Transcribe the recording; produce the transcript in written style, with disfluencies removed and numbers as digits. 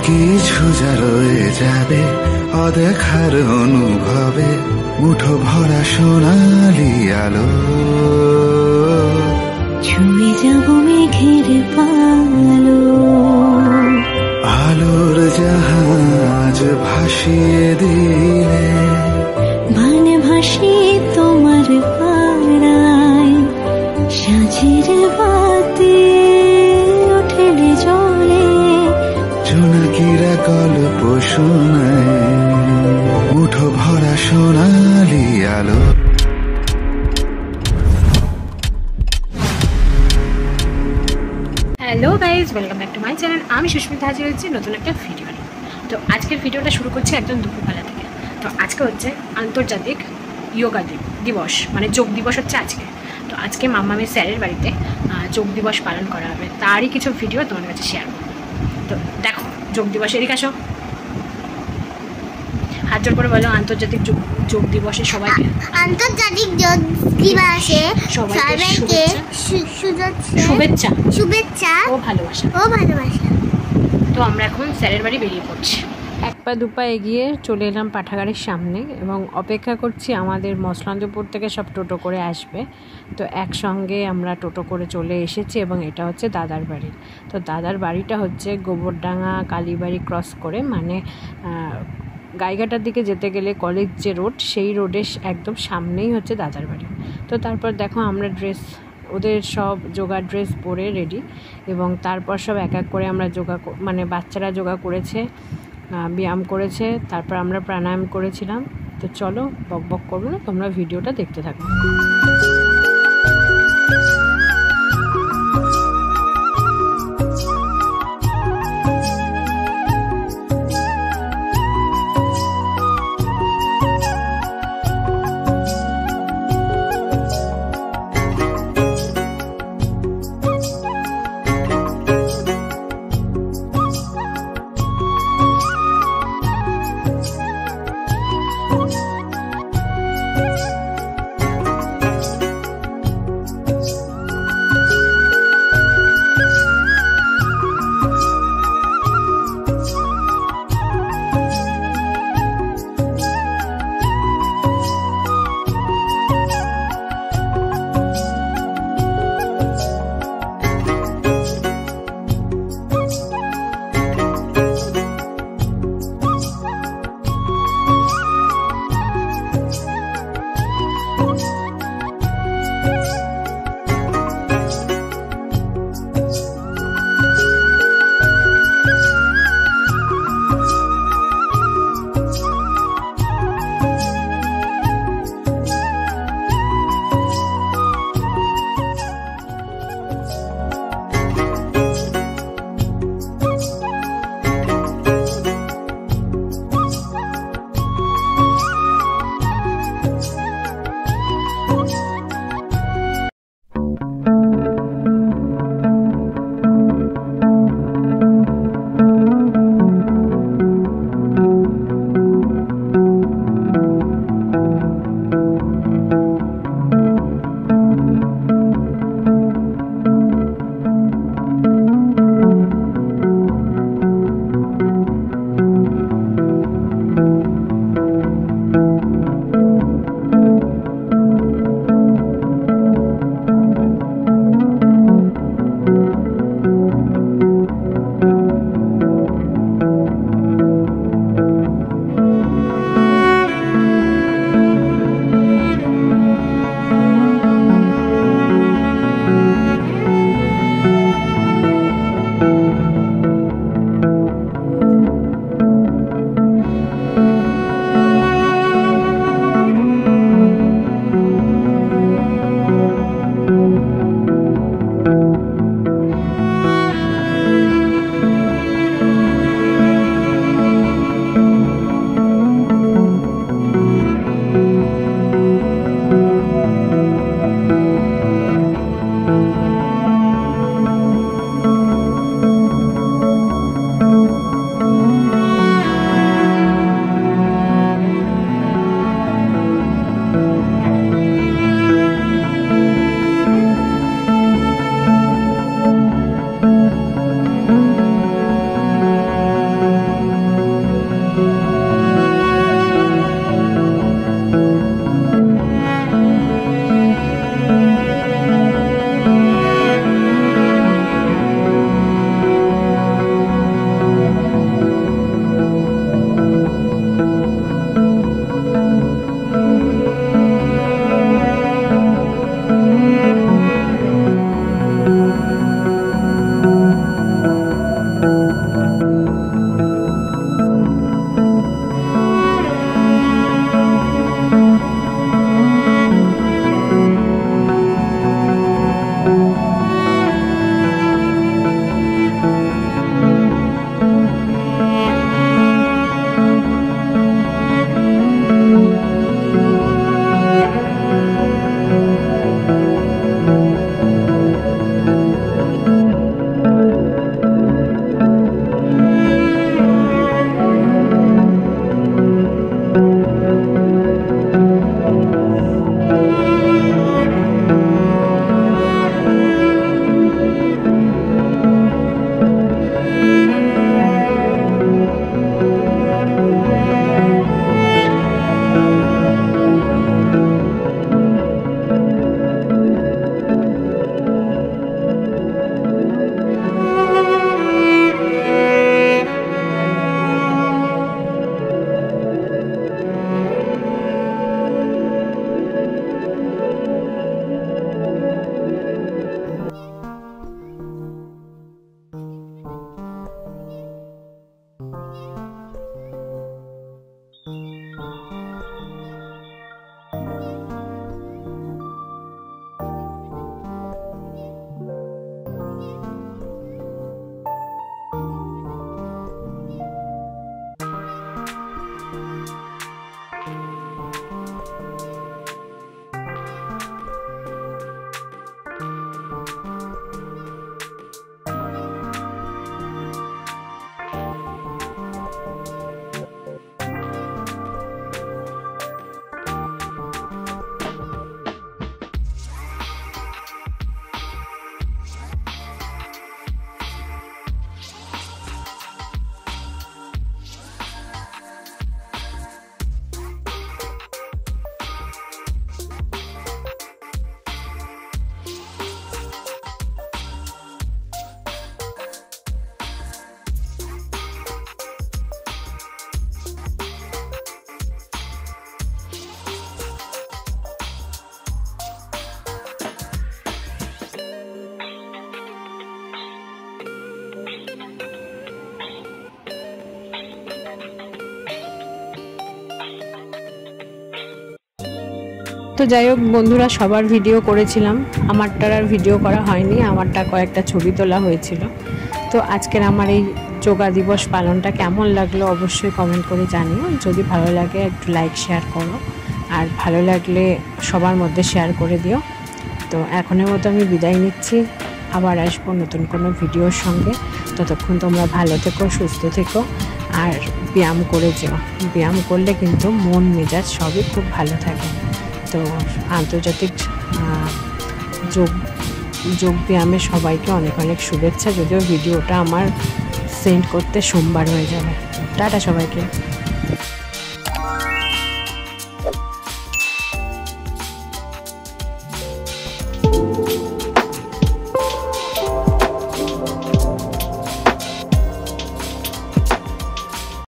কিছু যা রয়ে যাবে অদেখার অনুভবে, মুঠো ভরা সোনালি আলো। ছুঁয়ে যাব মেঘের পালো, আলোর জাহাজ ভাসিয়ে দিলে, মানে ভাসিয়ে তোমার পাড়ায়। সাঁঝের বাতি ওঠেলে জলে, জোনাকিরা গল্প শোনায়, মুঠো ভরা সোনালি আলো। Hello guys, welcome back to my channel. আমি সুস্মিতা হাজির হচ্ছি নতুন একটা ভিডিও নিয়ে। তো আজকের ভিডিওটা শুরু করছি একদম দুপুরবেলা থেকে। তো আজকে হচ্ছে আন্তর্জাতিক যোগা দিবস, মানে যোগ দিবস হচ্ছে আজকে। তো আজকে মাম্মামের স্যারের বাড়িতে যোগ দিবস পালন করা হবে, তারই কিছু ভিডিও তোমাদের কাছে শেয়ার করবো। তো দেখো যোগ দিবস, এদিকে আসো, হাত জোর করে বলো আন্তর্জাতিক যোগ দিবসে সবাইকে, আন্তর্জাতিক যোগ দিবসে সবাইকে শুভেচ্ছা শুভেচ্ছা ও ভালোবাসা। তো আমরা এখন স্যারের বাড়ি বেরিয়ে পড়ছি। এক পা দুপা এগিয়ে চলে এলাম পাঠাগারের সামনে এবং অপেক্ষা করছি আমাদের মসলান্দপুর থেকে সব টোটো করে আসবে। তো একসঙ্গে আমরা টোটো করে চলে এসেছি এবং এটা হচ্ছে দাদার বাড়ি। তো দাদার বাড়িটা হচ্ছে গোবরডাঙ্গা কালীবাড়ি ক্রস করে, মানে গাইঘাটার দিকে যেতে গেলে কলেজ যে রোড, সেই রোডের একদম সামনেই হচ্ছে দাদার বাড়ি। তো তারপর দেখো আমরা ওদের সব যোগা ড্রেস পরে রেডি, এবং তারপর সব এক এক করে আমরা মানে বাচ্চারা যোগা করেছে, ব্যায়াম করেছে, তারপর আমরা প্রাণায়াম করেছিলাম। তো চলো বক বক করবো না, তোমরা ভিডিওটা দেখতে থাকো। তো যাই হোক বন্ধুরা, সবার ভিডিও করেছিলাম, আমারটার আর ভিডিও করা হয়নি, আমারটা কয়েকটা ছবি তোলা হয়েছিল। তো আজকের আমার এই যোগা দিবস পালনটা কেমন লাগলো অবশ্যই কমেন্ট করে জানিও। যদি ভালো লাগে একটু লাইক শেয়ার করো, আর ভালো লাগলে সবার মধ্যে শেয়ার করে দিও। তো এখনের মতো আমি বিদায় নিচ্ছি, আবার আসবো নতুন কোনো ভিডিওর সঙ্গে। ততক্ষণ তোমরা ভালো থেকো, সুস্থ থেকো, আর ব্যায়াম করে যেও। ব্যায়াম করলে কিন্তু মন মেজাজ সবই খুব ভালো থাকে। তো আন্তর্জাতিক যোগ ব্যায়ামে সবাইকে অনেক অনেক শুভেচ্ছা। যদিও ভিডিওটা আমার সেন্ড করতে সোমবার হয়ে যাবে। টাটা সবাইকে।